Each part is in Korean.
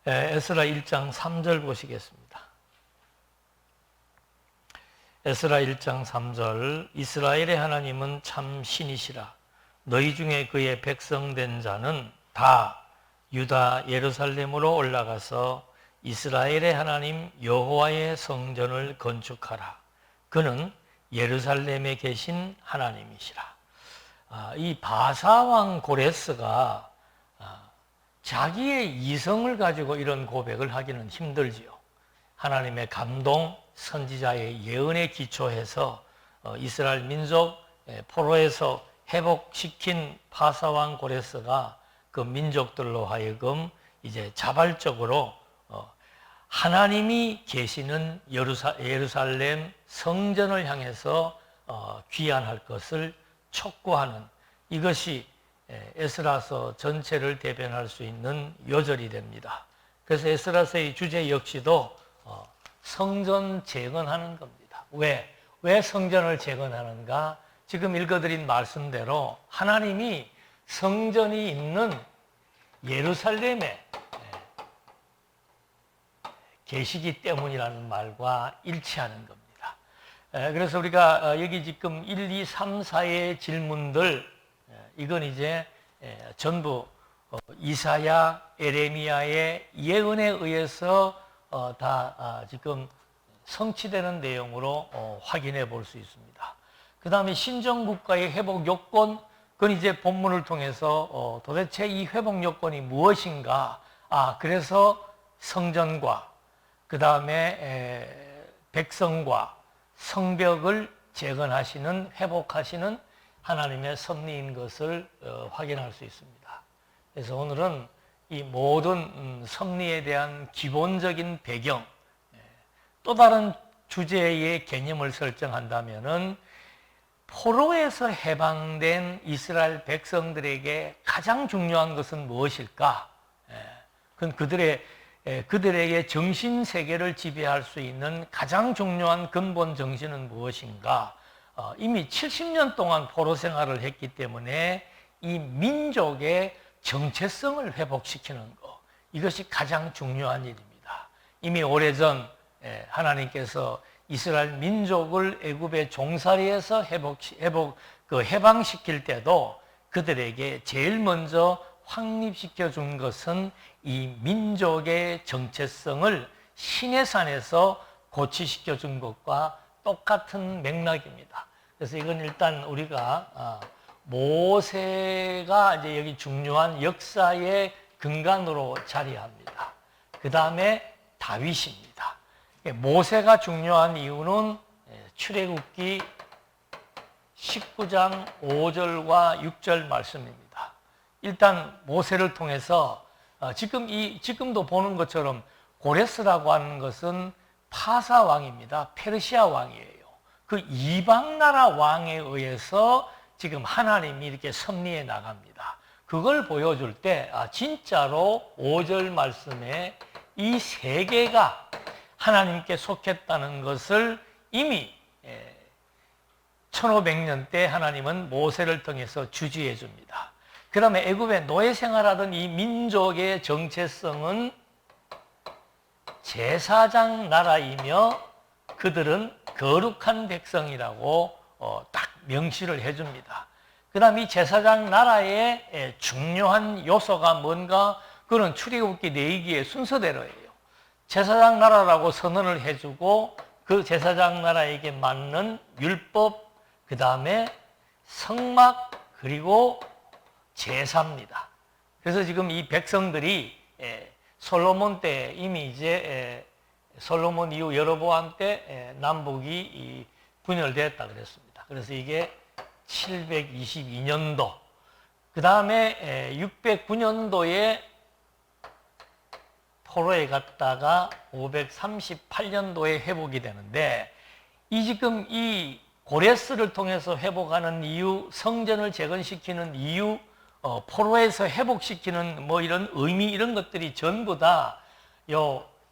에스라 1장 3절 보시겠습니다. 에스라 1장 3절 이스라엘의 하나님은 참 신이시라. 너희 중에 그의 백성된 자는 다 유다 예루살렘으로 올라가서 이스라엘의 하나님 여호와의 성전을 건축하라. 그는 예루살렘에 계신 하나님이시라. 이 바사왕 고레스가 자기의 이성을 가지고 이런 고백을 하기는 힘들지요. 하나님의 감동, 선지자의 예언에 기초해서 이스라엘 민족 포로에서 회복시킨 바사왕 고레스가 그 민족들로 하여금 이제 자발적으로 하나님이 계시는 예루살렘 성전을 향해서 귀환할 것을 촉구하는, 이것이 에스라서 전체를 대변할 수 있는 요절이 됩니다. 그래서 에스라서의 주제 역시도 성전 재건하는 겁니다. 왜 성전을 재건하는가? 지금 읽어드린 말씀대로 하나님이 성전이 있는 예루살렘에 계시기 때문이라는 말과 일치하는 겁니다. 그래서 우리가 여기 지금 1, 2, 3, 4의 질문들, 이건 이제 전부 이사야, 에레미야의 예언에 의해서 다 지금 성취되는 내용으로 확인해 볼 수 있습니다. 그 다음에 신정국가의 회복 요건, 그건 이제 본문을 통해서 도대체 이 회복 요건이 무엇인가? 그래서 성전과 그 다음에 백성과 성벽을 재건하시는, 회복하시는 하나님의 섭리인 것을 확인할 수 있습니다. 그래서 오늘은 이 모든 섭리에 대한 기본적인 배경, 또 다른 주제의 개념을 설정한다면은 포로에서 해방된 이스라엘 백성들에게 가장 중요한 것은 무엇일까? 그건 그들에게 정신 세계를 지배할 수 있는 가장 중요한 근본 정신은 무엇인가? 이미 70년 동안 포로 생활을 했기 때문에 이 민족의 정체성을 회복시키는 것, 이것이 가장 중요한 일입니다. 이미 오래전 하나님께서 이스라엘 민족을 애굽의 종살이에서 해방시킬 때도 그들에게 제일 먼저 확립시켜 준 것은 이 민족의 정체성을 시내산에서 고취시켜 준 것과 똑같은 맥락입니다. 그래서 이건 일단 우리가 모세가 이제 여기 중요한 역사의 근간으로 자리합니다. 그 다음에 다윗입니다. 모세가 중요한 이유는 출애굽기 19장 5절과 6절 말씀입니다. 일단 모세를 통해서 지금도 보는 것처럼 고레스라고 하는 것은 파사 왕입니다. 페르시아 왕이에요. 그 이방 나라 왕에 의해서 지금 하나님이 이렇게 섭리해 나갑니다. 그걸 보여줄 때 진짜로 5절 말씀에 이 세계가 하나님께 속했다는 것을 이미 1500년 때 하나님은 모세를 통해서 주지해 줍니다. 그 다음에 애굽에 노예 생활하던 이 민족의 정체성은 제사장 나라이며 그들은 거룩한 백성이라고 딱 명시를 해줍니다. 그 다음 이 제사장 나라의 중요한 요소가 뭔가? 그건 출애굽기 내기의 순서대로예요. 제사장 나라라고 선언을 해주고 그 제사장 나라에게 맞는 율법, 그 다음에 성막, 그리고 제사입니다. 그래서 지금 이 백성들이 솔로몬 때 이미 이제 솔로몬 이후 여로보암 때 남북이 분열되었다 그랬습니다. 그래서 이게 722년도, 그 다음에 609년도에 포로에 갔다가 538년도에 회복이 되는데, 지금 이 고레스를 통해서 회복하는 이유, 성전을 재건시키는 이유, 포로에서 회복시키는 이런 의미, 이런 것들이 전부 다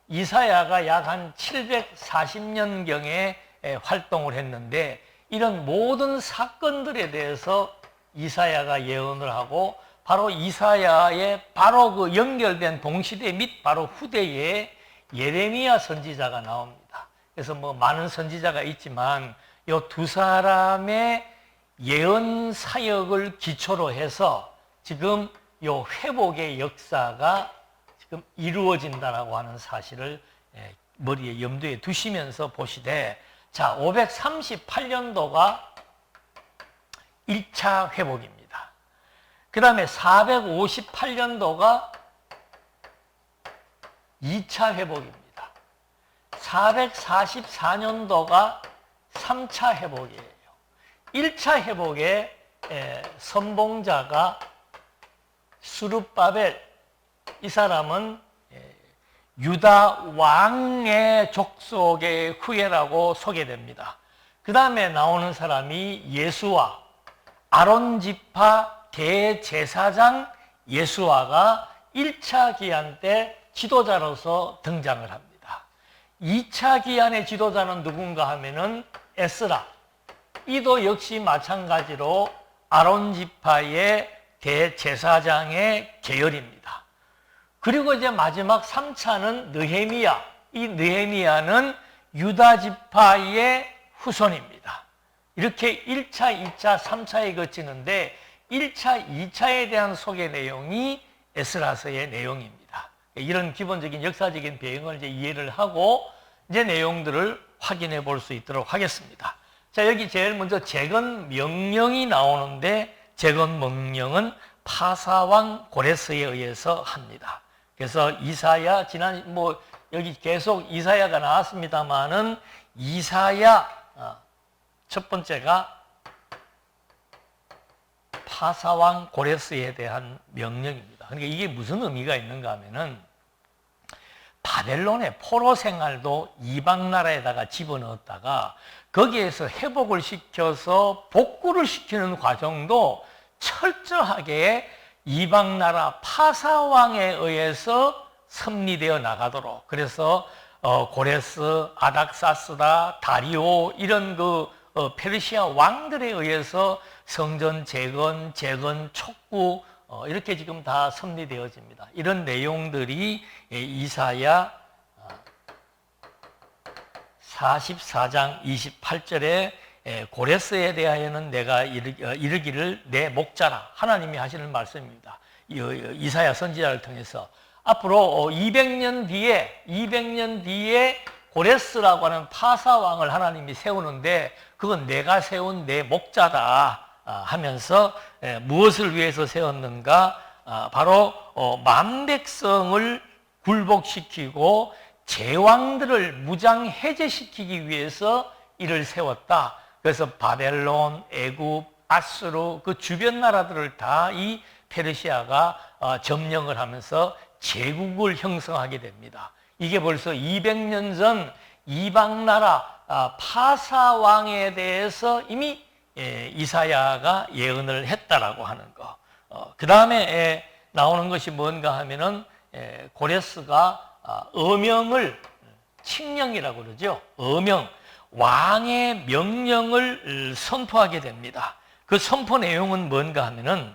이사야가 약 한 740년경에 활동을 했는데, 이런 모든 사건들에 대해서 이사야가 예언을 하고 바로 이사야의 바로 그 연결된 동시대 및 바로 후대에 예레미야 선지자가 나옵니다. 그래서 뭐 많은 선지자가 있지만 이 두 사람의 예언 사역을 기초로 해서 지금 이 회복의 역사가 지금 이루어진다라고 하는 사실을 머리에 염두에 두시면서 보시되, 자, 538년도가 1차 회복입니다. 그 다음에 458년도가 2차 회복입니다. 444년도가 3차 회복이에요. 1차 회복의 선봉자가 스룹바벨, 이 사람은 유다 왕의 족속의 후예라고 소개됩니다. 그 다음에 나오는 사람이 예수와, 아론 지파 대제사장 예수와가 1차 기한 때 지도자로서 등장을 합니다. 2차 기한의 지도자는 누군가 하면은 에스라, 이도 역시 마찬가지로 아론 지파의 대제사장의 계열입니다. 그리고 이제 마지막 3차는 느헤미야, 이 느헤미야는 유다 지파의 후손입니다. 이렇게 1차, 2차, 3차에 거치는데 1차, 2차에 대한 소개 내용이 에스라서의 내용입니다. 이런 기본적인 역사적인 배경을 이제 이해를 하고 이제 내용들을 확인해 볼 수 있도록 하겠습니다. 자, 여기 제일 먼저 재건 명령이 나오는데, 재건 명령은 파사왕 고레스에 의해서 합니다. 그래서 이사야, 여기 계속 이사야가 나왔습니다만은 이사야 첫 번째가 파사왕 고레스에 대한 명령입니다. 그러니까 이게 무슨 의미가 있는가 하면은 바벨론의 포로 생활도 이방 나라에다가 집어넣었다가 거기에서 회복을 시켜서 복구를 시키는 과정도 철저하게 이방 나라 파사왕에 의해서 섭리되어 나가도록, 그래서 고레스, 아닥사스다, 다리오 이런 페르시아 왕들에 의해서 성전 재건, 촉구 이렇게 지금 다 섭리되어집니다. 이런 내용들이 이사야 44장 28절에 고레스에 대하여는 내가 이르기를 내 목자라, 하나님이 하시는 말씀입니다. 이사야 선지자를 통해서 앞으로 200년 뒤에 고레스라고 하는 파사왕을 하나님이 세우는데 그건 내가 세운 내 목자다 하면서 무엇을 위해서 세웠는가? 바로 만백성을 굴복시키고 제왕들을 무장 해제시키기 위해서 이를 세웠다. 그래서 바벨론, 애굽, 아수르 그 주변 나라들을 다 이 페르시아가 점령을 하면서 제국을 형성하게 됩니다. 이게 벌써 200년 전 이방 나라 파사왕에 대해서 이미 이사야가 예언을 했다라고 하는 거. 그 다음에 나오는 것이 뭔가 하면은 고레스가 어명을, 칙령이라고 그러죠. 어명, 왕의 명령을 선포하게 됩니다. 그 선포 내용은 뭔가 하면은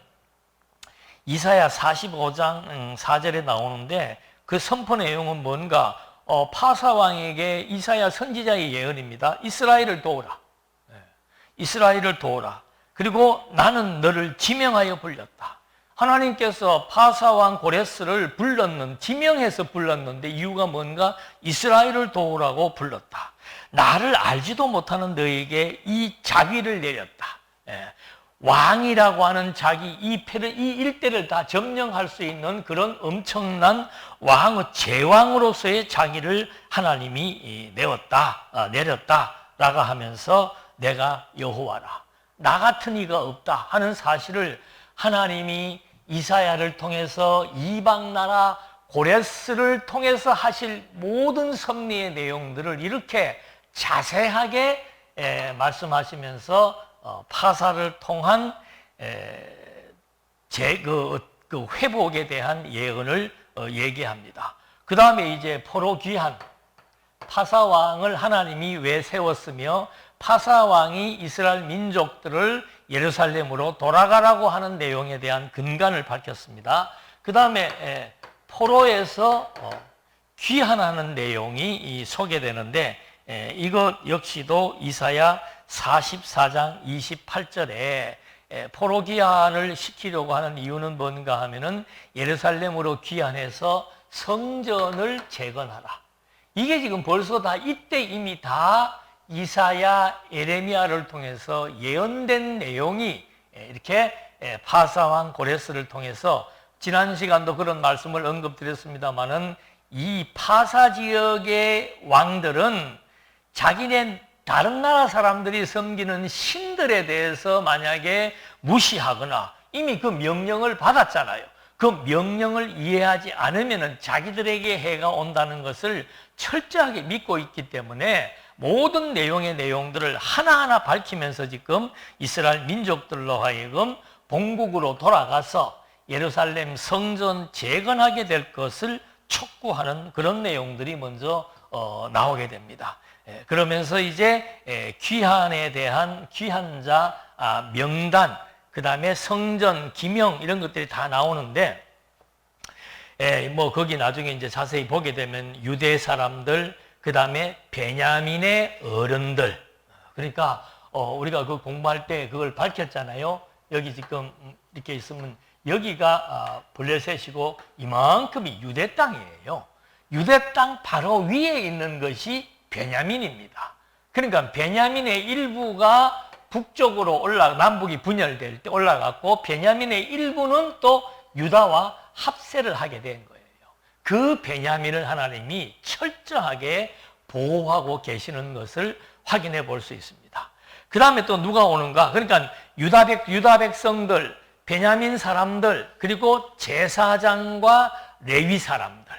이사야 45장 4절에 나오는데 그 선포 내용은 뭔가 파사왕에게 이사야 선지자의 예언입니다. 이스라엘을 도우라. 이스라엘을 도우라. 그리고 나는 너를 지명하여 불렸다. 하나님께서 파사왕 고레스를 지명해서 불렀는데 이유가 뭔가? 이스라엘을 도우라고 불렀다. 나를 알지도 못하는 너에게 이 자비를 내렸다. 왕이라고 하는 이 일대를 다 점령할 수 있는 그런 엄청난 제왕으로서의 자기를 하나님이 내렸다라고 하면서 내가 여호와라, 나 같은 이가 없다 하는 사실을 하나님이 이사야를 통해서 이방 나라 고레스를 통해서 하실 모든 섭리의 내용들을 이렇게 자세하게 말씀하시면서 파사를 통한 회복에 대한 예언을 얘기합니다. 그 다음에 이제 포로 귀환, 파사왕을 하나님이 왜 세웠으며 파사왕이 이스라엘 민족들을 예루살렘으로 돌아가라고 하는 내용에 대한 근간을 밝혔습니다. 그 다음에 포로에서 귀환하는 내용이 소개되는데, 이것 역시도 이사야 44장 28절에 포로 귀환을 시키려고 하는 이유는 뭔가 하면은 예루살렘으로 귀환해서 성전을 재건하라. 이게 지금 벌써 다 이때 이미 다 이사야, 에레미야를 통해서 예언된 내용이 이렇게 파사왕 고레스를 통해서, 지난 시간도 그런 말씀을 언급드렸습니다마는 이 파사 지역의 왕들은 자기네 다른 나라 사람들이 섬기는 신들에 대해서 만약에 무시하거나 이미 그 명령을 받았잖아요. 그 명령을 이해하지 않으면 자기들에게 해가 온다는 것을 철저하게 믿고 있기 때문에 모든 내용의 내용들을 하나하나 밝히면서 지금 이스라엘 민족들로 하여금 본국으로 돌아가서 예루살렘 성전 재건하게 될 것을 촉구하는 그런 내용들이 먼저 나오게 됩니다. 그러면서 이제 귀환에 대한 귀환자 명단, 그 다음에 성전 기명 이런 것들이 다 나오는데, 뭐 거기 나중에 이제 자세히 보게 되면 유대 사람들, 그 다음에 베냐민의 어른들, 그러니까 우리가 그 공부할 때 그걸 밝혔잖아요. 여기 지금 이렇게 있으면 여기가 블레셋이고 이만큼이 유대 땅이에요. 유대 땅 바로 위에 있는 것이 베냐민입니다. 그러니까 베냐민의 일부가 북쪽으로 남북이 분열될 때 올라갔고, 베냐민의 일부는 또 유다와 합세를 하게 된 거예요. 그 베냐민을 하나님이 철저하게 보호하고 계시는 것을 확인해 볼 수 있습니다. 그 다음에 또 누가 오는가? 그러니까 유다 백성들, 베냐민 사람들, 그리고 제사장과 레위 사람들,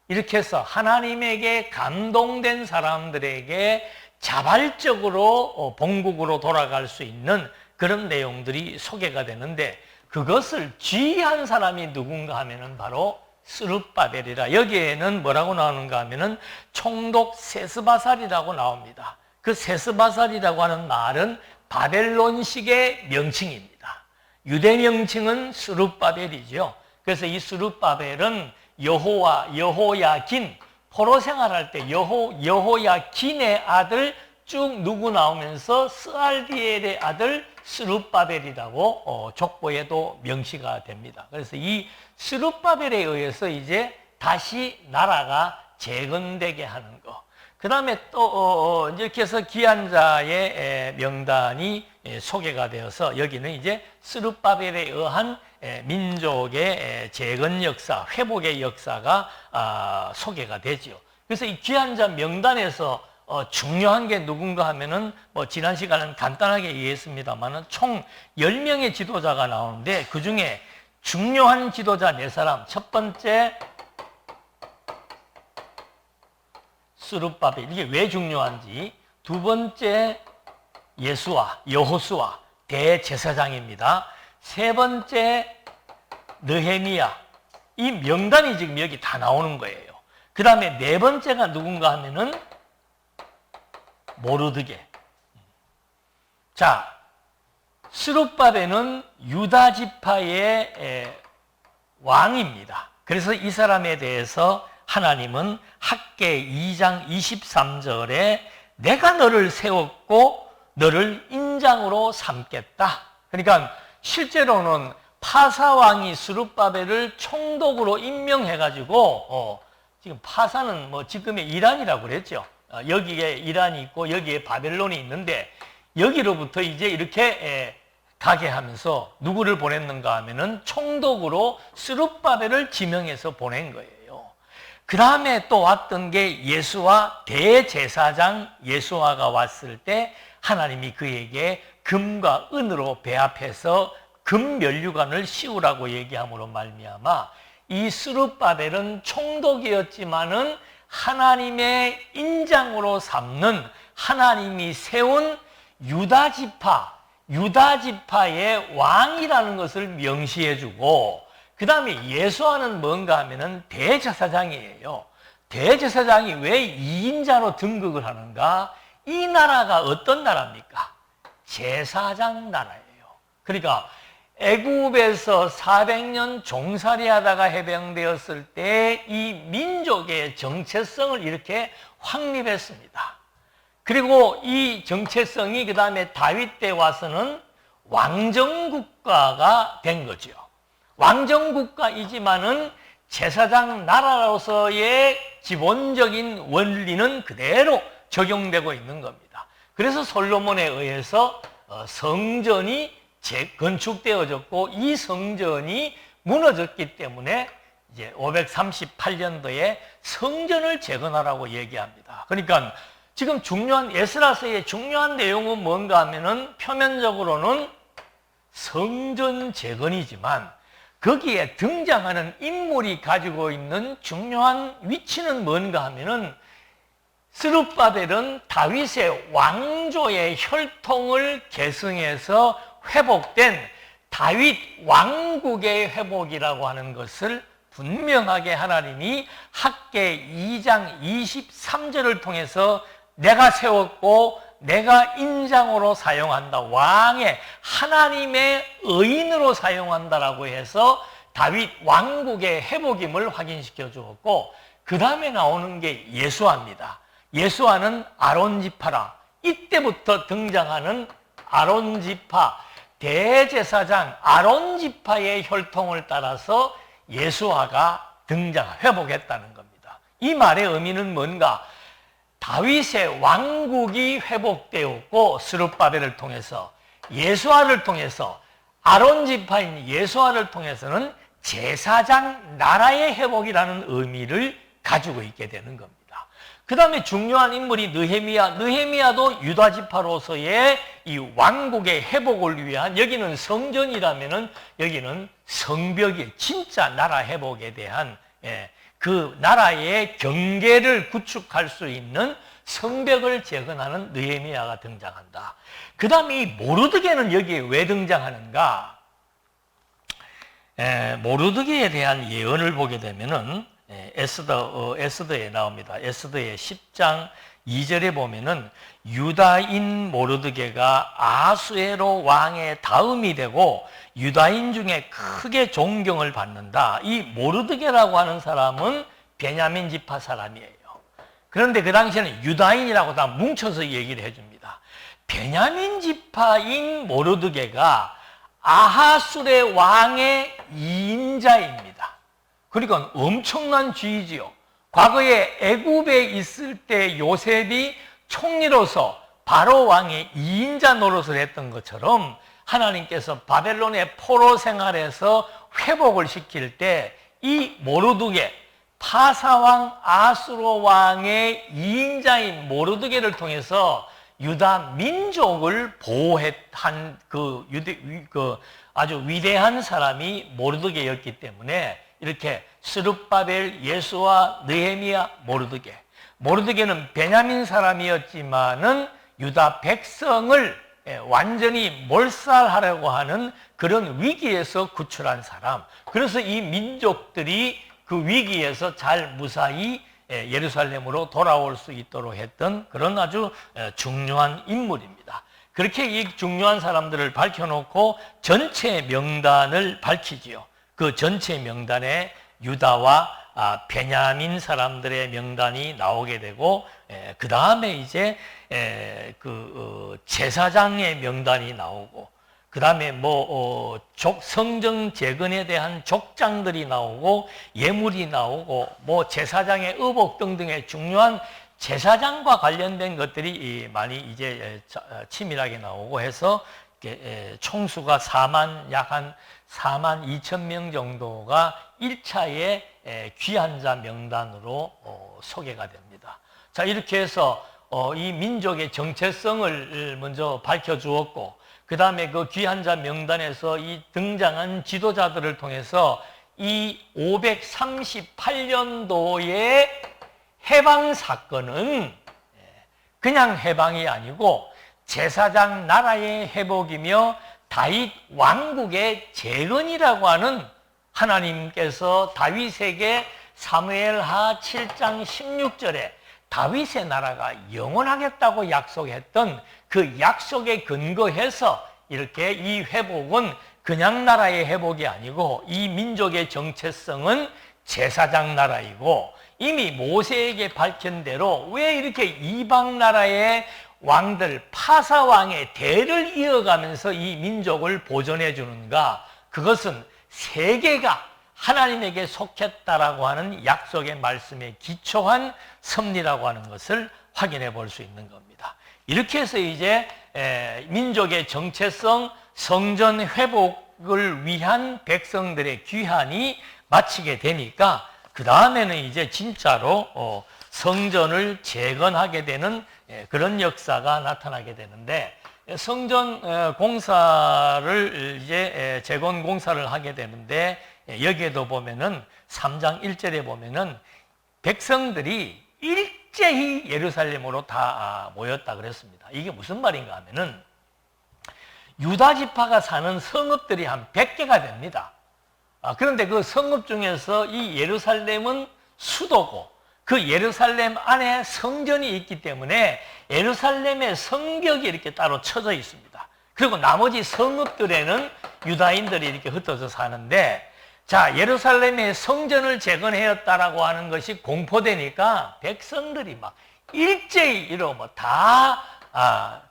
이렇게 해서 하나님에게 감동된 사람들에게 자발적으로 본국으로 돌아갈 수 있는 그런 내용들이 소개가 되는데, 그것을 지휘한 사람이 누군가 하면은 바로 스룹바벨이라. 여기에는 뭐라고 나오는가 하면은 총독 세스바살이라고 나옵니다. 그 세스바살이라고 하는 말은 바벨론식의 명칭입니다. 유대 명칭은 스룹바벨이죠. 그래서 이 스룹바벨은 여호야긴, 포로 생활할 때 여호야긴의 아들 쭉 누구 나오면서 스알디엘의 아들 스룹바벨이라고 족보에도 명시가 됩니다. 그래서 이 스룹바벨에 의해서 이제 다시 나라가 재건되게 하는 거. 그 다음에 또 이렇게 해서 귀환자의 명단이 소개가 되어서 여기는 이제 스룹바벨에 의한 민족의 재건 역사, 회복의 역사가 소개가 되죠. 그래서 이 귀환자 명단에서 중요한 게 누군가 하면은 뭐 지난 시간은 간단하게 이해했습니다만은 총 10명의 지도자가 나오는데, 그 중에 중요한 지도자 4사람. 첫 번째 스룹바벨, 이게 왜 중요한지. 두 번째 여호수아 대제사장입니다. 세 번째 느헤미야. 이 명단이 지금 여기 다 나오는 거예요. 그 다음에 네 번째가 누군가 하면은 모르드게. 자, 스룹바벨은 유다 지파의 왕입니다. 그래서 이 사람에 대해서 하나님은 학개 2장 23절에 내가 너를 세웠고 너를 인장으로 삼겠다. 그러니까 실제로는 파사왕이 스룹바벨을 총독으로 임명해가지고 지금 파사는 뭐 지금의 이란이라고 그랬죠. 여기에 이란이 있고 여기에 바벨론이 있는데, 여기로부터 이제 이렇게 가게 하면서 누구를 보냈는가 하면은 총독으로 스룹바벨을 지명해서 보낸 거예요. 그 다음에 또 왔던 게 예수와 대제사장 예수아가 왔을 때 하나님이 그에게 금과 은으로 배합해서 금면류관을 씌우라고 얘기함으로 말미암아 이 스룹바벨은 총독이었지만은 하나님의 인장으로 삼는, 하나님이 세운 유다 지파의 왕이라는 것을 명시해주고, 그 다음에 예수아는 뭔가 하면은 대제사장이에요. 대제사장이 왜 2인자로 등극을 하는가? 이 나라가 어떤 나라입니까? 제사장 나라예요. 그러니까 애굽에서 400년 종살이 하다가 해방되었을 때 이 민족의 정체성을 이렇게 확립했습니다. 그리고 이 정체성이 그 다음에 다윗 때 와서는 왕정국가가 된 거죠. 왕정국가이지만은 제사장 나라로서의 기본적인 원리는 그대로 적용되고 있는 겁니다. 그래서 솔로몬에 의해서 성전이 재건축되어졌고 이 성전이 무너졌기 때문에 이제 538년도에 성전을 재건하라고 얘기합니다. 그러니까 지금 중요한 에스라서의 중요한 내용은 뭔가 하면은 표면적으로는 성전 재건이지만 거기에 등장하는 인물이 가지고 있는 중요한 위치는 뭔가 하면은 스룹바벨은 다윗의 왕조의 혈통을 계승해서 회복된 다윗 왕국의 회복이라고 하는 것을 분명하게 하나님이 학개 2장 23절을 통해서 내가 세웠고 내가 인장으로 사용한다. 왕의 하나님의 의인으로 사용한다라고 해서 다윗 왕국의 회복임을 확인시켜 주었고 그 다음에 나오는 게 예수아입니다. 예수아는 아론 지파라. 이때부터 등장하는 아론 지파, 대제사장 아론 지파의 혈통을 따라서 예수아가 회복했다는 겁니다. 이 말의 의미는 뭔가? 다윗의 왕국이 회복되었고 스룹바벨을 통해서 예수아를 통해서 아론 지파인 예수아를 통해서는 제사장 나라의 회복이라는 의미를 가지고 있게 되는 겁니다. 그 다음에 중요한 인물이 느헤미야도 유다 지파로서의 이 왕국의 회복을 위한 여기는 성전이라면은 여기는 성벽이 진짜 나라 회복에 대한 그 나라의 경계를 구축할 수 있는 성벽을 재건하는 느헤미야가 등장한다. 그 다음에 이 모르드게는 여기에 왜 등장하는가? 모르드게에 대한 예언을 보게 되면은 에스더에 나옵니다. 에스더의 10장 2절에 보면은 유다인 모르드게가 아수에로 왕의 다음이 되고 유다인 중에 크게 존경을 받는다. 이 모르드게라고 하는 사람은 베냐민 지파 사람이에요. 그런데 그 당시에는 유다인이라고 다 뭉쳐서 얘기를 해줍니다. 베냐민 지파인 모르드게가 아하술의 왕의 2인자입니다. 그러니까 엄청난 지위지요. 과거에 애굽에 있을 때 요셉이 총리로서 바로 왕의 2인자 노릇을 했던 것처럼 하나님께서 바벨론의 포로 생활에서 회복을 시킬 때 이 모르드게 파사왕 아수로 왕의 2인자인 모르드게를 통해서 유다 민족을 보호한 그 아주 위대한 사람이 모르드게였기 때문에 이렇게 스룹바벨, 예수아, 느헤미야, 모르드게. 모르드게는 베냐민 사람이었지만은 유다 백성을 완전히 몰살하려고 하는 그런 위기에서 구출한 사람. 그래서 이 민족들이 그 위기에서 잘 무사히 예루살렘으로 돌아올 수 있도록 했던 그런 아주 중요한 인물입니다. 그렇게 이 중요한 사람들을 밝혀놓고 전체 명단을 밝히지요. 그 전체 명단에 유다와 베냐민 사람들의 명단이 나오게 되고 그 다음에 이제 제사장의 명단이 나오고 그 다음에 성전 재건에 대한 족장들이 나오고 예물이 나오고 제사장의 의복 등등의 중요한 제사장과 관련된 것들이 많이 이제 치밀하게 나오고 해서 총수가 약 한 4만 2천 명 정도가 1차의 귀한 자 명단으로 소개가 됩니다. 자, 이렇게 해서 이 민족의 정체성을 먼저 밝혀주었고 그 다음에 그 귀한 자 명단에서 이 등장한 지도자들을 통해서 이 538년도의 해방 사건은 그냥 해방이 아니고 제사장 나라의 회복이며 다윗 왕국의 재건이라고 하는 하나님께서 다윗에게 사무엘하 7장 16절에 다윗의 나라가 영원하겠다고 약속했던 그 약속에 근거해서 이렇게 이 회복은 그냥 나라의 회복이 아니고 이 민족의 정체성은 제사장 나라이고 이미 모세에게 밝힌 대로 왜 이렇게 이방 나라의 왕들, 파사왕의 대를 이어가면서 이 민족을 보존해 주는가? 그것은 세계가 하나님에게 속했다라고 하는 약속의 말씀에 기초한 섭리라고 하는 것을 확인해 볼 수 있는 겁니다. 이렇게 해서 이제 민족의 정체성, 성전 회복을 위한 백성들의 귀환이 마치게 되니까 그 다음에는 이제 진짜로 성전을 재건하게 되는 그런 역사가 나타나게 되는데 성전 공사를 이제 재건 공사를 하게 되는데 여기에도 보면은 3장 1절에 보면은 백성들이 일제히 예루살렘으로 다 모였다 그랬습니다. 이게 무슨 말인가 하면은 유다 지파가 사는 성읍들이 한 100개가 됩니다. 그런데 그 성읍 중에서 이 예루살렘은 수도고 그 예루살렘 안에 성전이 있기 때문에 예루살렘의 성벽이 이렇게 따로 쳐져 있습니다. 그리고 나머지 성읍들에는 유다인들이 이렇게 흩어져 사는데 자, 예루살렘의 성전을 재건하였다라고 하는 것이 공포되니까 백성들이 막 일제히 이러고 뭐 다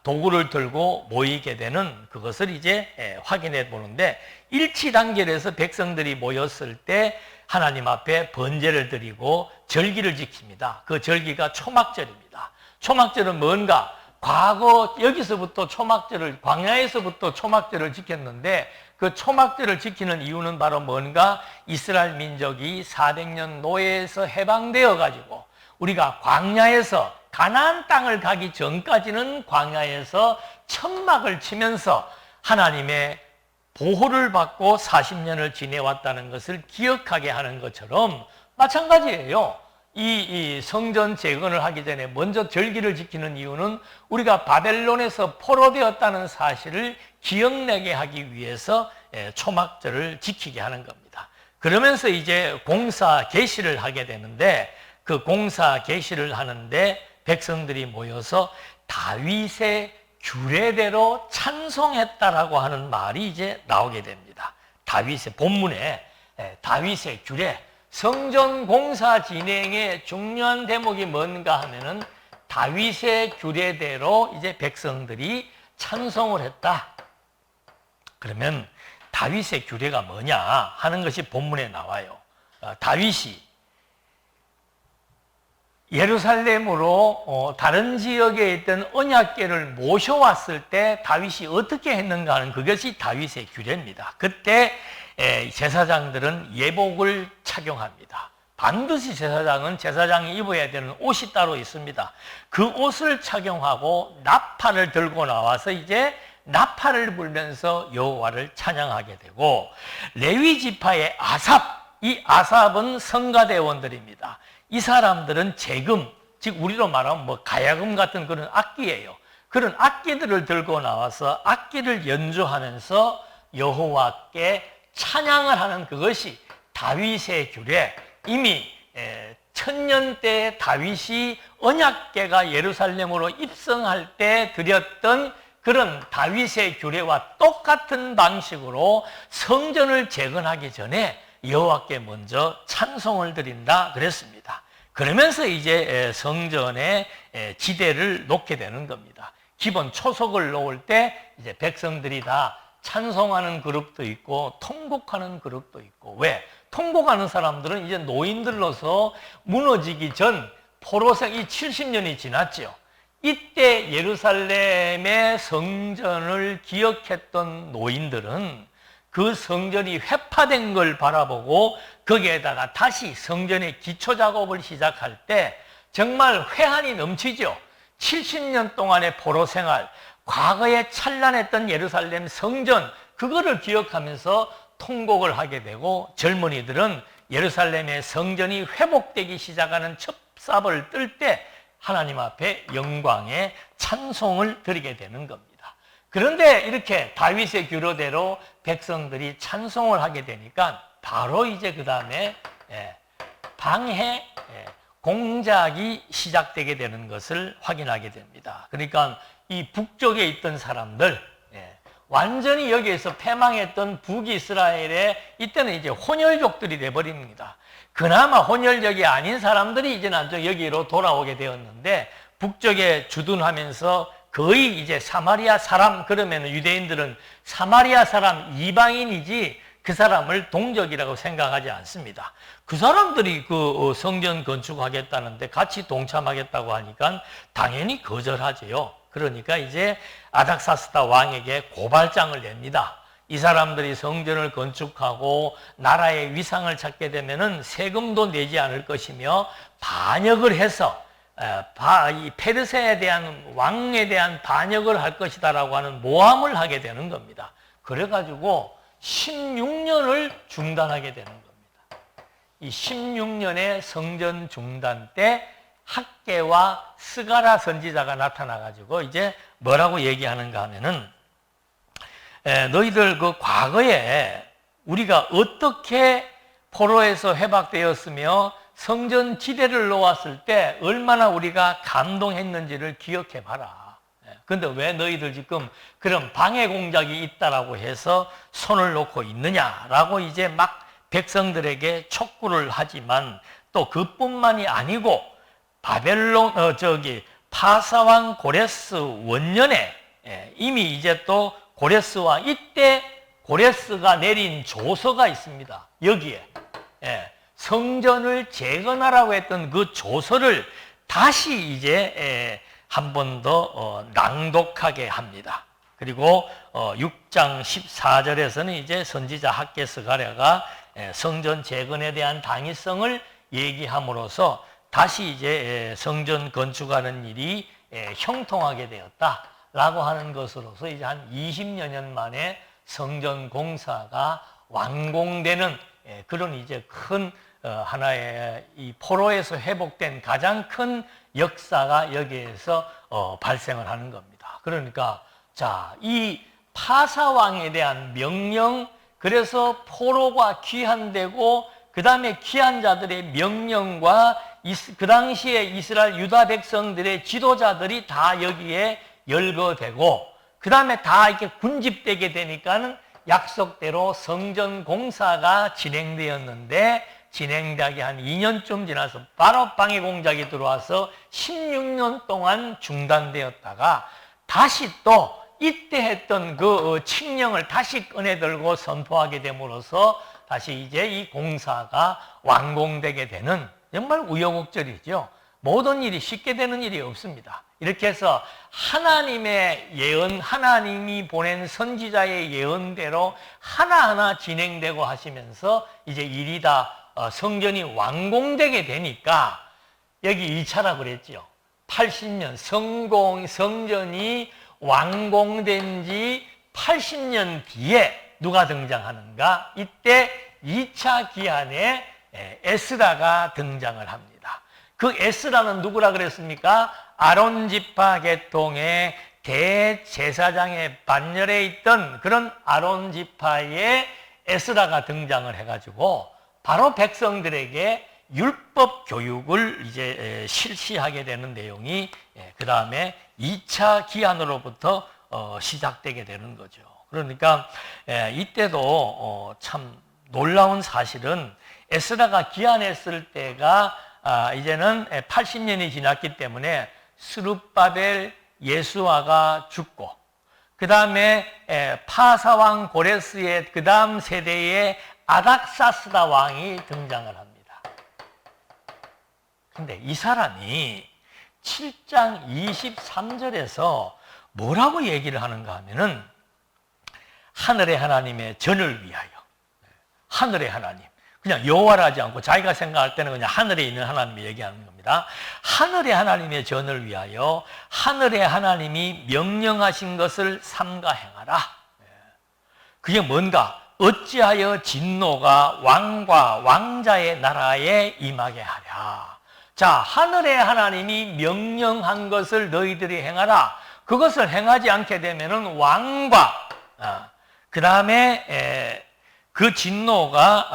도구를 들고 모이게 되는 그것을 이제 확인해 보는데 일치단결해서 백성들이 모였을 때 하나님 앞에 번제를 드리고 절기를 지킵니다. 그 절기가 초막절입니다. 초막절은 뭔가? 과거 여기서부터 초막절을 광야에서부터 초막절을 지켰는데 그 초막절을 지키는 이유는 바로 뭔가? 이스라엘 민족이 400년 노예에서 해방되어 가지고 우리가 광야에서 가나안 땅을 가기 전까지는 광야에서 천막을 치면서 하나님의 보호를 받고 40년을 지내왔다는 것을 기억하게 하는 것처럼 마찬가지예요. 이 성전 재건을 하기 전에 먼저 절기를 지키는 이유는 우리가 바벨론에서 포로되었다는 사실을 기억나게 하기 위해서 초막절을 지키게 하는 겁니다. 그러면서 이제 공사 개시를 하게 되는데 그 공사 개시를 하는데 백성들이 모여서 다윗의 규례대로 찬송했다라고 하는 말이 이제 나오게 됩니다. 다윗의 본문에 다윗의 규례, 성전 공사 진행의 중요한 대목이 뭔가 하면은 다윗의 규례대로 이제 백성들이 찬송을 했다. 그러면 다윗의 규례가 뭐냐 하는 것이 본문에 나와요. 다윗이 예루살렘으로 다른 지역에 있던 언약궤를 모셔왔을 때 다윗이 어떻게 했는가 하는 그것이 다윗의 규례입니다. 그때 제사장들은 예복을 착용합니다. 반드시 제사장이 입어야 되는 옷이 따로 있습니다. 그 옷을 착용하고 나팔을 들고 나와서 이제 나팔을 불면서 여호와를 찬양하게 되고 레위 지파의 이 아삽은 성가대원들입니다. 이 사람들은 재금, 즉 우리로 말하면 뭐 가야금 같은 그런 악기예요. 그런 악기들을 들고 나와서 악기를 연주하면서 여호와께 찬양을 하는 그것이 다윗의 규례. 이미 천년 때 다윗이 언약궤가 예루살렘으로 입성할 때 드렸던 그런 다윗의 규례와 똑같은 방식으로 성전을 재건하기 전에 여호와께 먼저 찬송을 드린다 그랬습니다. 그러면서 이제 성전에 지대를 놓게 되는 겁니다. 기본 초석을 놓을 때 이제 백성들이 다 찬송하는 그룹도 있고 통곡하는 그룹도 있고 왜? 통곡하는 사람들은 이제 노인들로서 무너지기 전 포로생 이 70년이 지났죠. 이때 예루살렘의 성전을 기억했던 노인들은 그 성전이 회파된 걸 바라보고 거기에다가 다시 성전의 기초 작업을 시작할 때 정말 회한이 넘치죠. 70년 동안의 포로 생활, 과거에 찬란했던 예루살렘 성전, 그거를 기억하면서 통곡을 하게 되고 젊은이들은 예루살렘의 성전이 회복되기 시작하는 첩삽을 뜰 때 하나님 앞에 영광의 찬송을 드리게 되는 겁니다. 그런데 이렇게 다윗의 규례대로 백성들이 찬송을 하게 되니까 바로 이제 그 다음에 방해, 공작이 시작되게 되는 것을 확인하게 됩니다. 그러니까 이 북쪽에 있던 사람들, 완전히 여기에서 패망했던 북이스라엘의 이때는 이제 혼혈족들이 돼버립니다. 그나마 혼혈족이 아닌 사람들이 이제 나중에 여기로 돌아오게 되었는데, 북쪽에 주둔하면서 거의 이제 사마리아 사람, 그러면 유대인들은 사마리아 사람 이방인이지 그 사람을 동족이라고 생각하지 않습니다. 그 사람들이 그 성전 건축하겠다는데 같이 동참하겠다고 하니까 당연히 거절하지요. 그러니까 이제 아닥사스다 왕에게 고발장을 냅니다. 이 사람들이 성전을 건축하고 나라의 위상을 찾게 되면은 세금도 내지 않을 것이며 반역을 해서 이 페르시아에 대한 왕에 대한 반역을 할 것이다라고 하는 모함을 하게 되는 겁니다. 그래가지고 16년을 중단하게 되는 겁니다. 이 16년의 성전 중단 때 학개와 스가랴 선지자가 나타나가지고 이제 뭐라고 얘기하는가 하면은, 너희들 그 과거에 우리가 어떻게 포로에서 회복되었으며 성전 지대를 놓았을 때 얼마나 우리가 감동했는지를 기억해 봐라. 근데 왜 너희들 지금 그런 방해 공작이 있다라고 해서 손을 놓고 있느냐라고 이제 막 백성들에게 촉구를 하지만, 또 그뿐만이 아니고 파사왕 고레스 원년에 이미 이제 또 고레스 왕, 이때 고레스가 내린 조서가 있습니다. 여기에 성전을 재건하라고 했던 그 조서를 다시 이제 한 번 더 낭독하게 합니다. 그리고 6장 14절에서는 이제 선지자 학개 스가랴가 성전 재건에 대한 당위성을 얘기함으로써 다시 이제 성전 건축하는 일이 형통하게 되었다라고 하는 것으로서 이제 한 20여 년 만에 성전 공사가 완공되는 그런 이제 큰 하나의 이 포로에서 회복된 가장 큰 역사가 여기에서 발생을 하는 겁니다. 그러니까 자, 이 파사왕에 대한 명령, 그래서 포로가 귀환되고 그 다음에 귀한 자들의 명령과 그 당시에 이스라엘 유다 백성들의 지도자들이 다 여기에 열거되고 그 다음에 다 이렇게 군집되게 되니까는 약속대로 성전 공사가 진행되었는데, 진행되기 한 2년쯤 지나서 바로 방해 공작이 들어와서 16년 동안 중단되었다가 다시 또 이때 했던 그 칙령을 다시 꺼내들고 선포하게 됨으로써 다시 이제 이 공사가 완공되게 되는, 정말 우여곡절이죠. 모든 일이 쉽게 되는 일이 없습니다. 이렇게 해서 하나님의 예언, 하나님이 보낸 선지자의 예언대로 하나하나 진행되고 하시면서 이제 일이 다 성전이 완공되게 되니까, 여기 2차라고 그랬죠. 80년 성전이 완공된 지 80년 뒤에 누가 등장하는가? 이때 2차 기한에 에스라가 등장을 합니다. 그 에스라는 누구라 그랬습니까? 아론 지파 계통의 대제사장의 반열에 있던 그런 아론 지파의 에스라가 등장을 해가지고 바로 백성들에게 율법 교육을 이제 실시하게 되는 내용이 그 다음에 2차 기한으로부터 시작되게 되는 거죠. 그러니까 이때도 참 놀라운 사실은 에스라가 기한했을 때가 이제는 80년이 지났기 때문에 스룹바벨 예수아가 죽고, 그 다음에 파사왕 고레스의 그 다음 세대의 아닥사스다 왕이 등장을 합니다. 근데 이 사람이 7장 23절에서 뭐라고 얘기를 하는가 하면은, 하늘의 하나님의 전을 위하여, 하늘의 하나님, 그냥 여호와라 하지 않고 자기가 생각할 때는 그냥 하늘에 있는 하나님이 얘기하는 겁니다. 하늘의 하나님의 전을 위하여 하늘의 하나님이 명령하신 것을 삼가 행하라. 그게 뭔가? 어찌하여 진노가 왕과 왕자의 나라에 임하게 하랴. 자, 하늘의 하나님이 명령한 것을 너희들이 행하라. 그것을 행하지 않게 되면은 왕과 그 다음에 그 진노가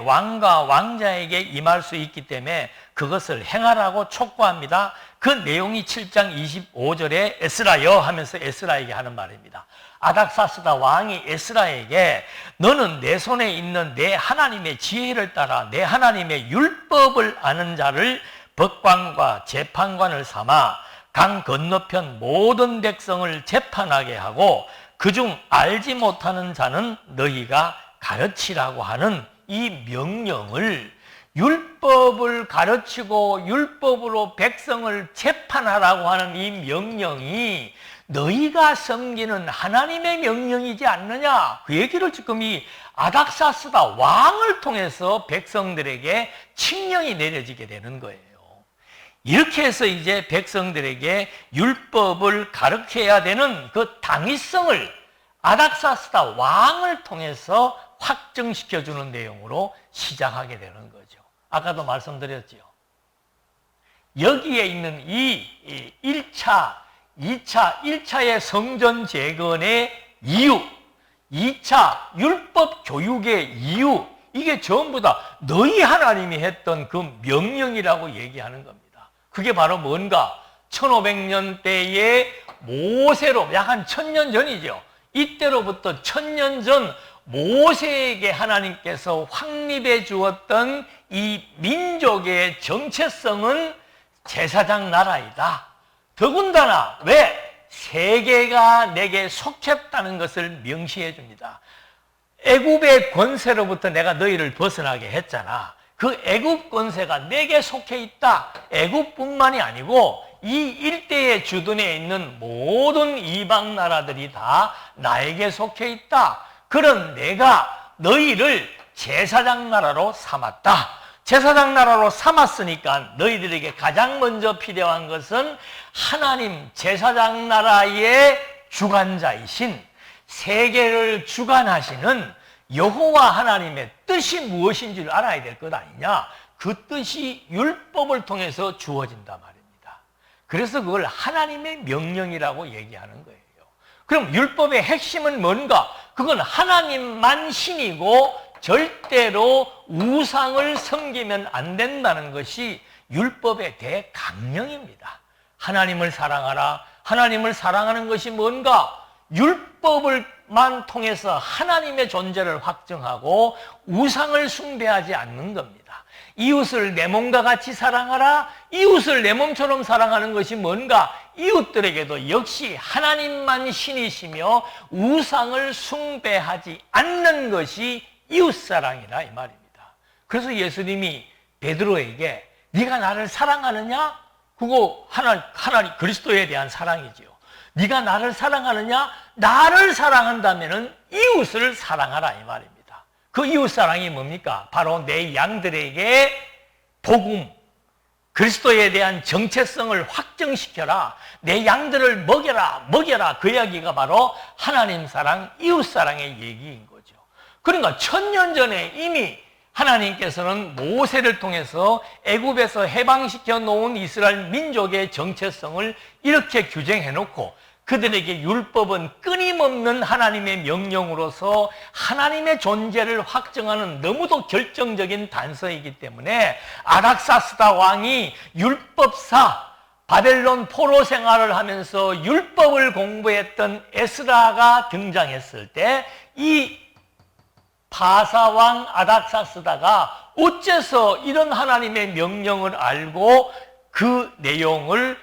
왕과 왕자에게 임할 수 있기 때문에 그것을 행하라고 촉구합니다. 그 내용이 7장 25절에 에스라여 하면서 에스라에게 하는 말입니다. 아닥사스다 왕이 에스라에게 너는 내 손에 있는 내 하나님의 지혜를 따라 내 하나님의 율법을 아는 자를 법관과 재판관을 삼아 강 건너편 모든 백성을 재판하게 하고 그중 알지 못하는 자는 너희가 가르치라고 하는 이 명령을, 율법을 가르치고 율법으로 백성을 재판하라고 하는 이 명령이 너희가 섬기는 하나님의 명령이지 않느냐, 그 얘기를 지금 이 아닥사스다 왕을 통해서 백성들에게 칙령이 내려지게 되는 거예요. 이렇게 해서 이제 백성들에게 율법을 가르쳐야 되는 그 당위성을 아닥사스다 왕을 통해서 확정시켜주는 내용으로 시작하게 되는 거죠. 아까도 말씀드렸죠. 여기에 있는 이 1차, 2차, 1차의 성전 재건의 이유, 2차 율법 교육의 이유, 이게 전부 다 너희 하나님이 했던 그 명령이라고 얘기하는 겁니다. 그게 바로 뭔가 1500년대의 모세로 약 한 1000년 전이죠. 이때로부터 1000년 전 모세에게 하나님께서 확립해 주었던 이 민족의 정체성은 제사장 나라이다. 더군다나 왜? 세계가 내게 속했다는 것을 명시해 줍니다. 애굽의 권세로부터 내가 너희를 벗어나게 했잖아. 그 애굽 권세가 내게 속해 있다. 애굽뿐만이 아니고 이 일대의 주둔에 있는 모든 이방 나라들이 다 나에게 속해 있다. 그런 내가 너희를 제사장 나라로 삼았다. 제사장 나라로 삼았으니까 너희들에게 가장 먼저 필요한 것은 하나님 제사장 나라의 주관자이신, 세계를 주관하시는 여호와 하나님의 뜻이 무엇인지를 알아야 될 것 아니냐. 그 뜻이 율법을 통해서 주어진단 말입니다. 그래서 그걸 하나님의 명령이라고 얘기하는 거예요. 그럼 율법의 핵심은 뭔가? 그건 하나님만 신이고 절대로 우상을 섬기면 안 된다는 것이 율법의 대강령입니다. 하나님을 사랑하라. 하나님을 사랑하는 것이 뭔가? 율법을만 통해서 하나님의 존재를 확정하고 우상을 숭배하지 않는 겁니다. 이웃을 내 몸과 같이 사랑하라. 이웃을 내 몸처럼 사랑하는 것이 뭔가? 이웃들에게도 역시 하나님만 신이시며 우상을 숭배하지 않는 것이 이웃사랑이라 이 말입니다. 그래서 예수님이 베드로에게 네가 나를 사랑하느냐? 그거 하나님 그리스도에 대한 사랑이지요. 네가 나를 사랑하느냐? 나를 사랑한다면은 이웃을 사랑하라 이 말입니다. 그 이웃사랑이 뭡니까? 바로 내 양들에게 복음, 그리스도에 대한 정체성을 확정시켜라. 내 양들을 먹여라. 그 이야기가 바로 하나님 사랑, 이웃사랑의 얘기인 거죠. 그러니까 1000년 전에 이미 하나님께서는 모세를 통해서 애굽에서 해방시켜 놓은 이스라엘 민족의 정체성을 이렇게 규정해 놓고 그들에게 율법은 끊임없는 하나님의 명령으로서 하나님의 존재를 확정하는 너무도 결정적인 단서이기 때문에 아닥사스다 왕이 율법사, 바벨론 포로 생활을 하면서 율법을 공부했던 에스라가 등장했을 때 이 바사왕 아닥사스다가 어째서 이런 하나님의 명령을 알고 그 내용을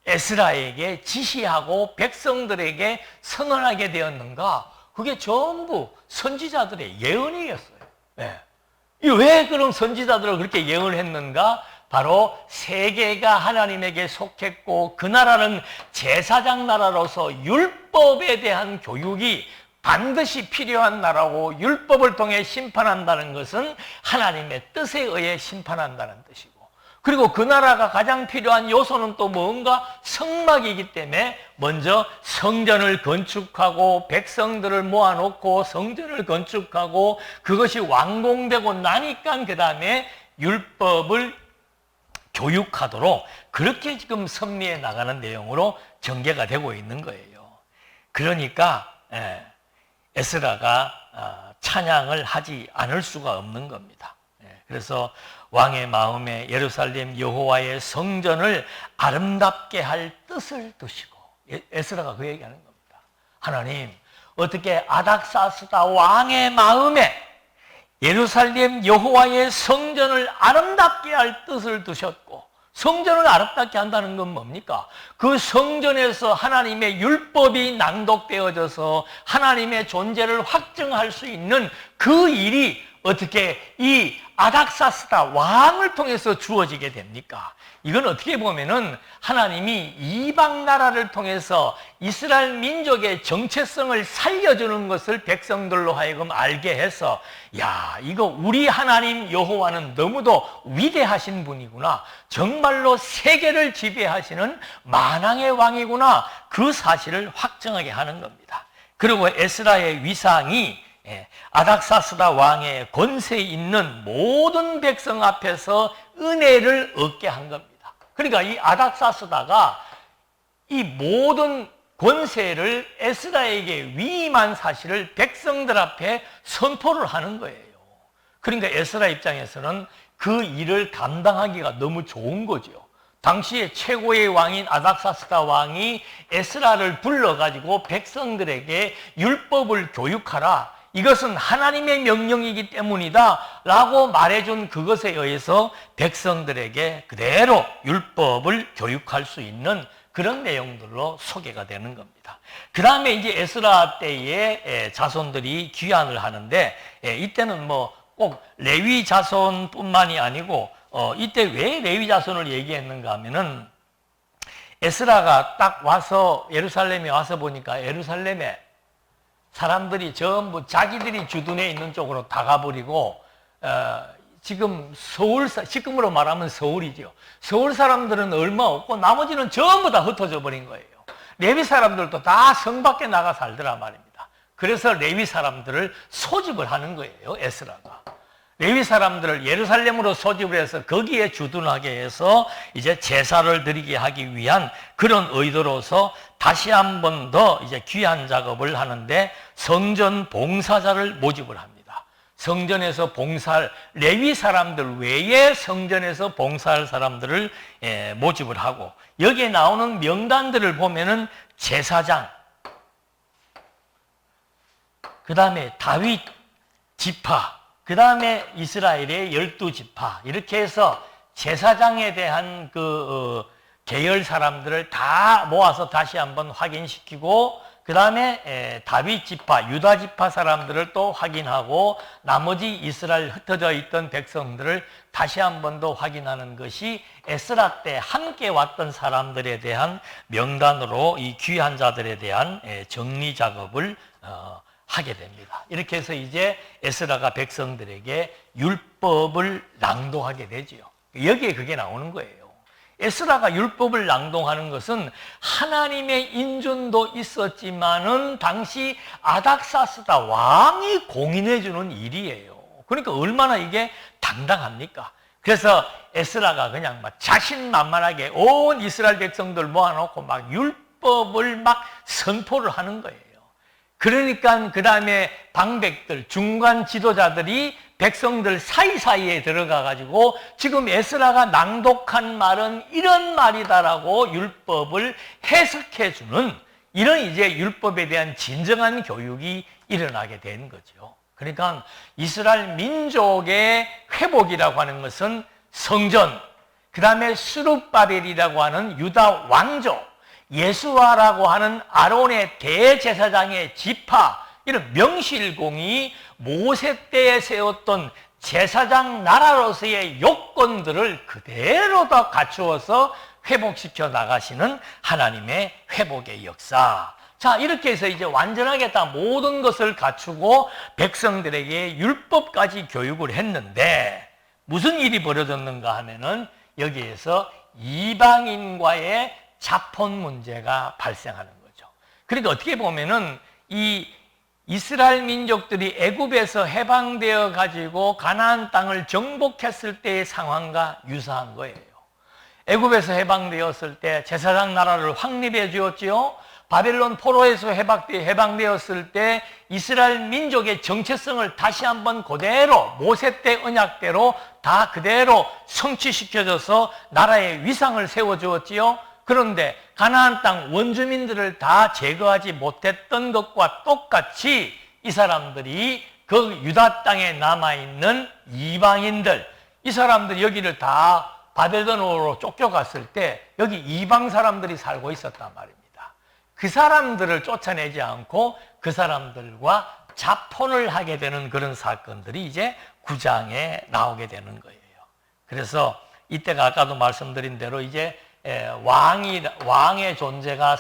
에스라에게 지시하고 백성들에게 선언하게 되었는가? 그게 전부 선지자들의 예언이었어요. 네. 왜 그런 선지자들을 그렇게 예언을 했는가? 바로 세계가 하나님에게 속했고 그 나라는 제사장 나라로서 율법에 대한 교육이 반드시 필요한 나라고 율법을 통해 심판한다는 것은 하나님의 뜻에 의해 심판한다는 뜻이고 그리고 그 나라가 가장 필요한 요소는 또 뭔가? 성막이기 때문에 먼저 성전을 건축하고 백성들을 모아놓고 성전을 건축하고 그것이 완공되고 나니까 그 다음에 율법을 교육하도록 그렇게 지금 섭리해 나가는 내용으로 전개가 되고 있는 거예요. 그러니까 에스라가 찬양을 하지 않을 수가 없는 겁니다. 그래서 왕의 마음에 예루살렘 여호와의 성전을 아름답게 할 뜻을 두시고, 에스라가 그 얘기하는 겁니다. 하나님, 어떻게 아닥사스다 왕의 마음에 예루살렘 여호와의 성전을 아름답게 할 뜻을 두셨고, 성전을 아름답게 한다는 건 뭡니까? 그 성전에서 하나님의 율법이 낭독되어져서 하나님의 존재를 확증할 수 있는 그 일이 어떻게 이 아닥사스다 왕을 통해서 주어지게 됩니까? 이건 어떻게 보면은 하나님이 이방 나라를 통해서 이스라엘 민족의 정체성을 살려주는 것을 백성들로 하여금 알게 해서, 야, 이거 우리 하나님 여호와는 너무도 위대하신 분이구나, 정말로 세계를 지배하시는 만왕의 왕이구나, 그 사실을 확정하게 하는 겁니다. 그리고 에스라의 위상이 아닥사스다 왕의 권세에 있는 모든 백성 앞에서 은혜를 얻게 한 겁니다. 그러니까 이 아닥사스다가 이 모든 권세를 에스라에게 위임한 사실을 백성들 앞에 선포를 하는 거예요. 그러니까 에스라 입장에서는 그 일을 감당하기가 너무 좋은 거죠. 당시에 최고의 왕인 아닥사스다 왕이 에스라를 불러가지고 백성들에게 율법을 교육하라, 이것은 하나님의 명령이기 때문이다 라고 말해준 그것에 의해서 백성들에게 그대로 율법을 교육할 수 있는 그런 내용들로 소개가 되는 겁니다. 그 다음에 이제 에스라 때에 자손들이 귀환을 하는데, 이때는 뭐 꼭 레위 자손뿐만이 아니고, 이때 왜 레위 자손을 얘기했는가 하면은, 에스라가 딱 와서 예루살렘에 와서 보니까 예루살렘에 사람들이 전부 자기들이 주둔해 있는 쪽으로 다 가버리고, 지금 지금으로 말하면 서울이죠. 서울 사람들은 얼마 없고 나머지는 전부 다 흩어져 버린 거예요. 레위 사람들도 다 성 밖에 나가 살더라 말입니다. 그래서 레위 사람들을 소집을 하는 거예요, 에스라가. 레위 사람들을 예루살렘으로 소집을 해서 거기에 주둔하게 해서 이제 제사를 드리게 하기 위한 그런 의도로서 다시 한 번 더 이제 귀환 작업을 하는데, 성전 봉사자를 모집을 합니다. 성전에서 봉사할 레위 사람들 외에 성전에서 봉사할 사람들을 모집을 하고, 여기에 나오는 명단들을 보면은 제사장, 그 다음에 다윗 지파, 그 다음에 이스라엘의 12지파, 이렇게 해서 제사장에 대한 계열 사람들을 다 모아서 다시 한번 확인시키고, 그 다음에 다윗 지파, 유다 지파 사람들을 또 확인하고, 나머지 이스라엘 흩어져 있던 백성들을 다시 한 번 더 확인하는 것이 에스라 때 함께 왔던 사람들에 대한 명단으로 이 귀한 자들에 대한 정리 작업을 하게 됩니다. 이렇게 해서 이제 에스라가 백성들에게 율법을 낭독하게 되지요. 여기에 그게 나오는 거예요. 에스라가 율법을 낭독하는 것은 하나님의 인준도 있었지만은 당시 아닥사스다 왕이 공인해 주는 일이에요. 그러니까 얼마나 이게 당당합니까? 그래서 에스라가 그냥 막 자신만만하게 온 이스라엘 백성들 모아놓고 막 율법을 막 선포를 하는 거예요. 그러니까 그 다음에 방백들, 중간 지도자들이 백성들 사이사이에 들어가가지고 지금 에스라가 낭독한 말은 이런 말이다라고 율법을 해석해주는 이런 이제 율법에 대한 진정한 교육이 일어나게 된 거죠. 그러니까 이스라엘 민족의 회복이라고 하는 것은 성전, 그 다음에 스룹바벨이라고 하는 유다 왕족, 예수아라고 하는 아론의 대제사장의 지파, 이런 명실공히 모세 때에 세웠던 제사장 나라로서의 요건들을 그대로 다 갖추어서 회복시켜 나가시는 하나님의 회복의 역사. 자, 이렇게 해서 이제 완전하게 다 모든 것을 갖추고 백성들에게 율법까지 교육을 했는데, 무슨 일이 벌어졌는가 하면은 여기에서 이방인과의 자폰 문제가 발생하는 거죠. 그러니까 어떻게 보면은 이 이스라엘 민족들이 애굽에서 해방되어 가지고 가나안 땅을 정복했을 때의 상황과 유사한 거예요. 애굽에서 해방되었을 때 제사장 나라를 확립해 주었지요. 바벨론 포로에서 해방되었을 때 이스라엘 민족의 정체성을 다시 한번 그대로 모세 때 언약대로 다 그대로 성취시켜줘서 나라의 위상을 세워주었지요. 그런데 가나안 땅 원주민들을 다 제거하지 못했던 것과 똑같이 이 사람들이 그 유다 땅에 남아있는 이방인들, 이 사람들이 여기를 다 바벨론으로 쫓겨갔을 때 여기 이방 사람들이 살고 있었단 말입니다. 그 사람들을 쫓아내지 않고 그 사람들과 자폰을 하게 되는 그런 사건들이 이제 9장에 나오게 되는 거예요. 그래서 이때가 아까도 말씀드린 대로 이제 왕의 존재가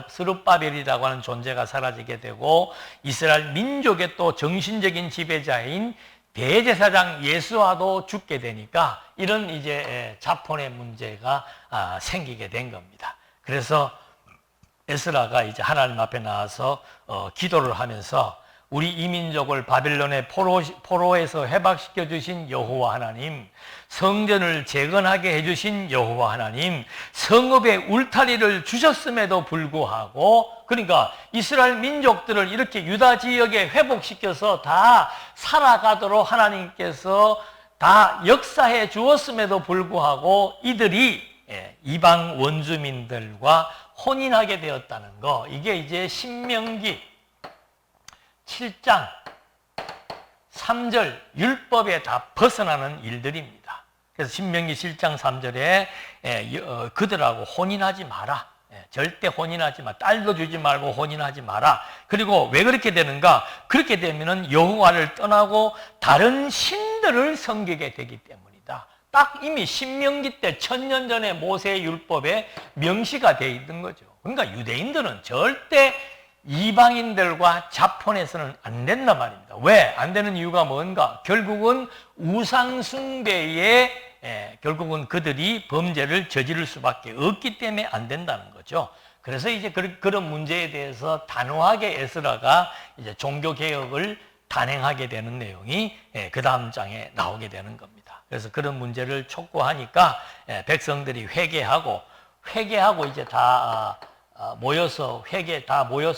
스룹바벨이라고 하는 존재가 사라지게 되고 이스라엘 민족의 또 정신적인 지배자인 대제사장 예수아도 죽게 되니까 이런 이제 자폰의 문제가 생기게 된 겁니다. 그래서 에스라가 이제 하나님 앞에 나와서 기도를 하면서 우리 이민족을 바벨론의 포로에서 해방시켜 주신 여호와 하나님, 성전을 재건하게 해주신 여호와 하나님, 성읍의 울타리를 주셨음에도 불구하고, 그러니까 이스라엘 민족들을 이렇게 유다 지역에 회복시켜서 다 살아가도록 하나님께서 다 역사해 주었음에도 불구하고 이들이 이방 원주민들과 혼인하게 되었다는 거, 이게 이제 신명기 7장 3절 율법에 다 벗어나는 일들입니다. 그래서 신명기 7장 3절에 그들하고 혼인하지 마라. 절대 혼인하지 마. 딸도 주지 말고 혼인하지 마라. 그리고 왜 그렇게 되는가? 그렇게 되면은 여호와를 떠나고 다른 신들을 섬기게 되기 때문이다. 딱 이미 신명기 때 1000년 전에 모세의 율법에 명시가 되어 있는 거죠. 그러니까 유대인들은 절대 이방인들과 자폰해서는 안 된단 말입니다. 왜? 안 되는 이유가 뭔가? 결국은 우상숭배에 결국은 그들이 범죄를 저지를 수밖에 없기 때문에 안 된다는 거죠. 그래서 이제 그런 문제에 대해서 단호하게 에스라가 이제 종교개혁을 단행하게 되는 내용이 그 다음 장에 나오게 되는 겁니다. 그래서 그런 문제를 촉구하니까 백성들이 회개하고 이제 다 모여서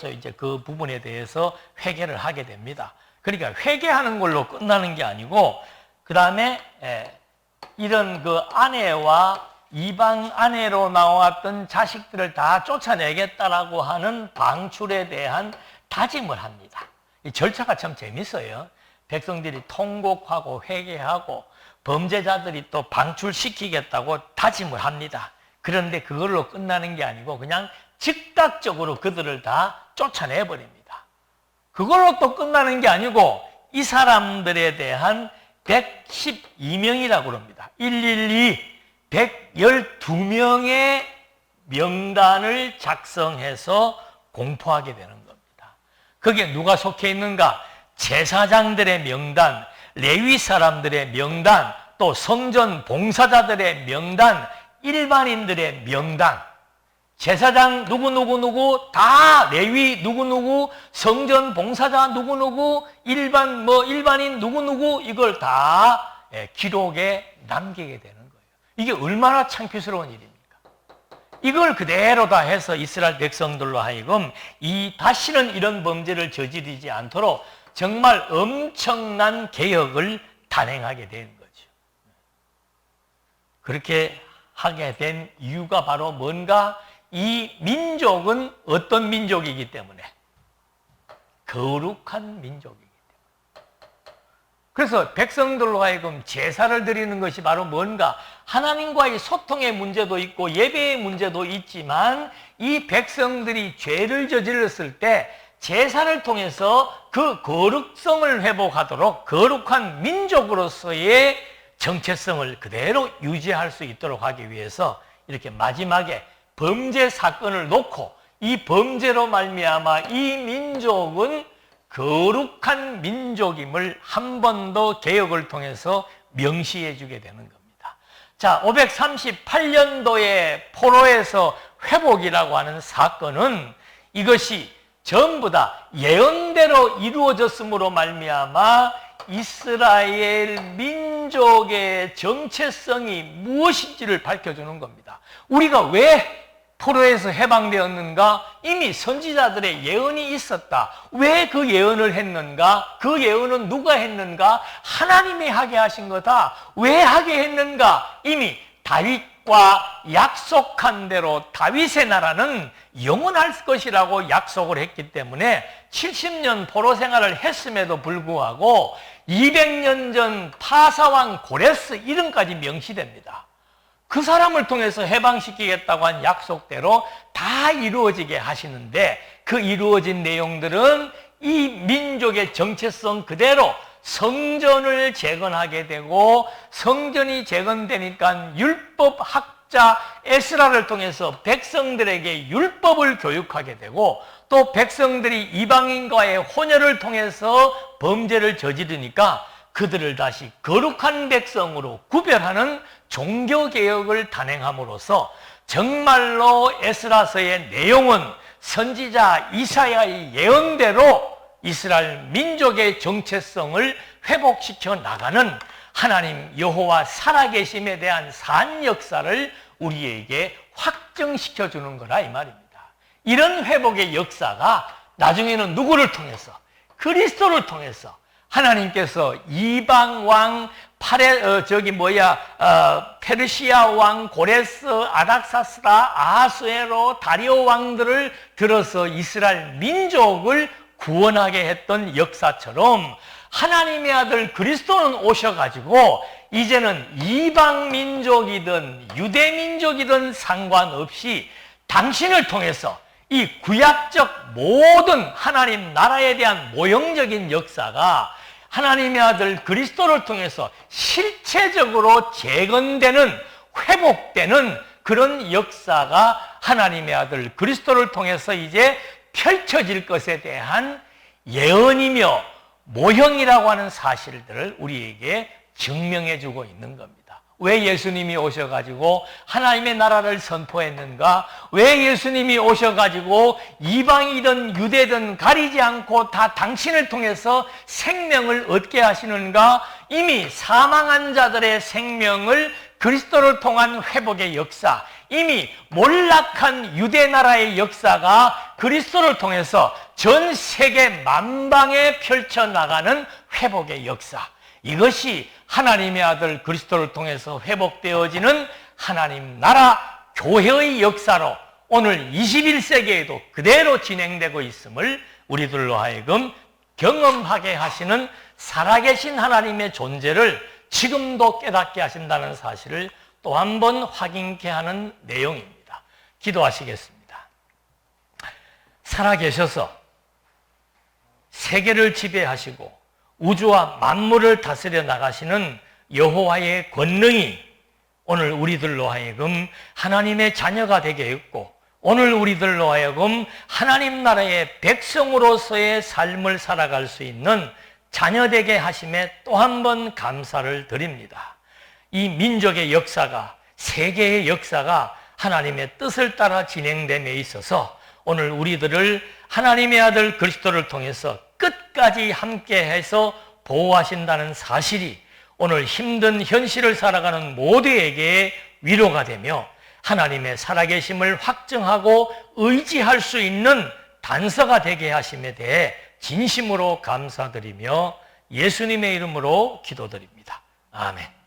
이제 그 부분에 대해서 회개를 하게 됩니다. 그러니까 회개하는 걸로 끝나는 게 아니고 그 다음에 이런 그 아내와 이방 아내로 나왔던 자식들을 다 쫓아내겠다라고 하는 방출에 대한 다짐을 합니다. 이 절차가 참 재밌어요. 백성들이 통곡하고 회개하고 범죄자들이 또 방출시키겠다고 다짐을 합니다. 그런데 그걸로 끝나는 게 아니고 그냥 즉각적으로 그들을 다 쫓아내버립니다. 그걸로 또 끝나는 게 아니고 이 사람들에 대한 112명이라고 그럽니다. 112, 112명의 명단을 작성해서 공포하게 되는 겁니다. 거기에 누가 속해 있는가? 제사장들의 명단, 레위 사람들의 명단, 또 성전 봉사자들의 명단, 일반인들의 명단, 제사장 누구 다 레위 누구 성전 봉사자 누구 일반인 누구 이걸 다 기록에 남기게 되는 거예요. 이게 얼마나 창피스러운 일입니까? 이걸 그대로 다 해서 이스라엘 백성들로 하여금 다시는 이런 범죄를 저지르지 않도록 정말 엄청난 개혁을 단행하게 된 거죠. 그렇게 하게 된 이유가 바로 뭔가? 이 민족은 어떤 민족이기 때문에? 거룩한 민족이기 때문에. 그래서 백성들로 하여금 제사를 드리는 것이 바로 뭔가? 하나님과의 소통의 문제도 있고 예배의 문제도 있지만 이 백성들이 죄를 저질렀을 때 제사를 통해서 그 거룩성을 회복하도록 거룩한 민족으로서의 정체성을 그대로 유지할 수 있도록 하기 위해서 이렇게 마지막에 범죄 사건을 놓고 이 범죄로 말미암아 이 민족은 거룩한 민족임을 한 번 더 개혁을 통해서 명시해 주게 되는 겁니다. 자, 538년도에 포로에서 회복이라고 하는 사건은 이것이 전부 다 예언대로 이루어졌으므로 말미암아 이스라엘 민족의 정체성이 무엇인지를 밝혀주는 겁니다. 우리가 왜 포로에서 해방되었는가? 이미 선지자들의 예언이 있었다. 왜 그 예언을 했는가? 그 예언은 누가 했는가? 하나님이 하게 하신 거다. 왜 하게 했는가? 이미 다윗과 약속한 대로 다윗의 나라는 영원할 것이라고 약속을 했기 때문에 70년 포로 생활을 했음에도 불구하고 200년 전 파사왕 고레스 이름까지 명시됩니다. 그 사람을 통해서 해방시키겠다고 한 약속대로 다 이루어지게 하시는데, 그 이루어진 내용들은 이 민족의 정체성 그대로 성전을 재건하게 되고, 성전이 재건되니까 율법학자 에스라를 통해서 백성들에게 율법을 교육하게 되고, 또 백성들이 이방인과의 혼혈을 통해서 범죄를 저지르니까 그들을 다시 거룩한 백성으로 구별하는 종교개혁을 단행함으로써 정말로 에스라서의 내용은 선지자 이사야의 예언대로 이스라엘 민족의 정체성을 회복시켜 나가는 하나님 여호와 살아계심에 대한 산 역사를 우리에게 확정시켜 주는 거라 이 말입니다. 이런 회복의 역사가 나중에는 누구를 통해서? 그리스도를 통해서 하나님께서 이방 왕 페르시아 왕 고레스, 아닥사스다, 아하수에로, 다리오 왕들을 들어서 이스라엘 민족을 구원하게 했던 역사처럼 하나님의 아들 그리스도는 오셔가지고 이제는 이방 민족이든 유대 민족이든 상관없이 당신을 통해서 이 구약적 모든 하나님 나라에 대한 모형적인 역사가 하나님의 아들 그리스도를 통해서 실체적으로 재건되는, 회복되는 그런 역사가 하나님의 아들 그리스도를 통해서 이제 펼쳐질 것에 대한 예언이며 모형이라고 하는 사실들을 우리에게 증명해 주고 있는 겁니다. 왜 예수님이 오셔가지고 하나님의 나라를 선포했는가? 왜 예수님이 오셔가지고 이방이든 유대든 가리지 않고 다 당신을 통해서 생명을 얻게 하시는가? 이미 사망한 자들의 생명을 그리스도를 통한 회복의 역사, 이미 몰락한 유대 나라의 역사가 그리스도를 통해서 전 세계 만방에 펼쳐나가는 회복의 역사, 이것이 하나님의 아들 그리스도를 통해서 회복되어지는 하나님 나라 교회의 역사로 오늘 21세기에도 그대로 진행되고 있음을 우리들로 하여금 경험하게 하시는 살아계신 하나님의 존재를 지금도 깨닫게 하신다는 사실을 또 한 번 확인케 하는 내용입니다. 기도하시겠습니다. 살아계셔서 세계를 지배하시고 우주와 만물을 다스려 나가시는 여호와의 권능이 오늘 우리들로 하여금 하나님의 자녀가 되게 했고, 오늘 우리들로 하여금 하나님 나라의 백성으로서의 삶을 살아갈 수 있는 자녀되게 하심에 또 한 번 감사를 드립니다. 이 민족의 역사가, 세계의 역사가 하나님의 뜻을 따라 진행됨에 있어서 오늘 우리들을 하나님의 아들 그리스도를 통해서 끝까지 함께해서 보호하신다는 사실이 오늘 힘든 현실을 살아가는 모두에게 위로가 되며 하나님의 살아계심을 확증하고 의지할 수 있는 단서가 되게 하심에 대해 진심으로 감사드리며 예수님의 이름으로 기도드립니다. 아멘.